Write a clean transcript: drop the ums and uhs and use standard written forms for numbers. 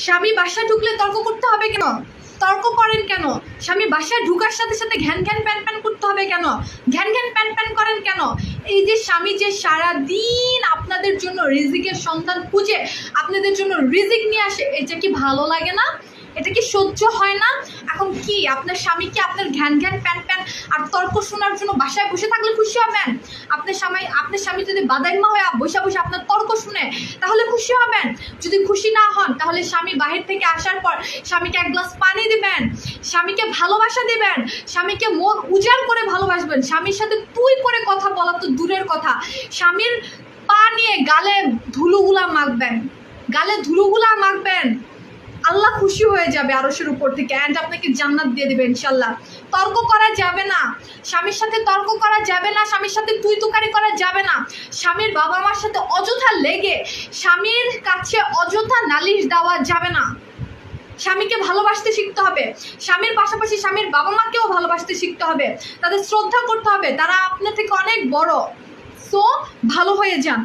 স্বামী বাসায় ঢুকলে তর্ক করতে হবে কেন? তর্ক করেন কেন? স্বামী বাসায় ঢুকার সাথে সাথে ঘ্যান ঘ্যান প্যান প্যান করতে হবে কেন? ঘ্যান ঘ্যান প্যান প্যান করেন কেন? এই যে স্বামী যে সারাদিন আপনাদের জন্য রিজিকের সন্ধান খুঁজে আপনাদের জন্য রিজিক নিয়ে আসে, এটা কি ভালো লাগে না? এটা কি সহ্য হয় না? এখন কি আপনার স্বামী কি আপনার ঘ্যান ঘ্যান প্যান প্যান আর তর্ক শোনার জন্য বাসায় বসে থাকলে খুশি হবেন? আপনার স্বামী যদি বাদাইমা হয়ে বসে বসে আপনার তর্ক শুনে তাহলে খুশি হবেন? যদি খুশি না হন তাহলে স্বামী বাহির থেকে আসার পর স্বামীকে এক গ্লাস পানি দিবেন, স্বামীকে ভালোবাসা দিবেন, স্বামীকে মন উজাড় করে ভালোবাসবেন। স্বামীর সাথে তুই করে কথা বলা তো দূরের কথা, স্বামীর পা নিয়ে গালে ধুলোগুলা মাখবেন, গালে ধুলোগুলা মাখবেন। আল্লাহ খুশি হয়ে যাবে আরশের উপর থেকে, অ্যান্ড আপনাকে জান্নাত দিয়ে দেবে ইনশাল্লাহ। তর্ক করা যাবে না, স্বামীর সাথে তর্ক করা যাবে না, স্বামীর সাথে তুই তুকারি করা যাবে না। স্বামীর বাবা মার সাথে অযথা লেগে স্বামীর কাছে অযথা নালিশ দেওয়া যাবে না। স্বামীকে ভালোবাসতে শিখতে হবে, স্বামীর পাশাপাশি স্বামীর বাবা মাকেও ভালোবাসতে শিখতে হবে, তাদের শ্রদ্ধা করতে হবে, তারা আপনার থেকে অনেক বড়। সো ভালো হয়ে যান।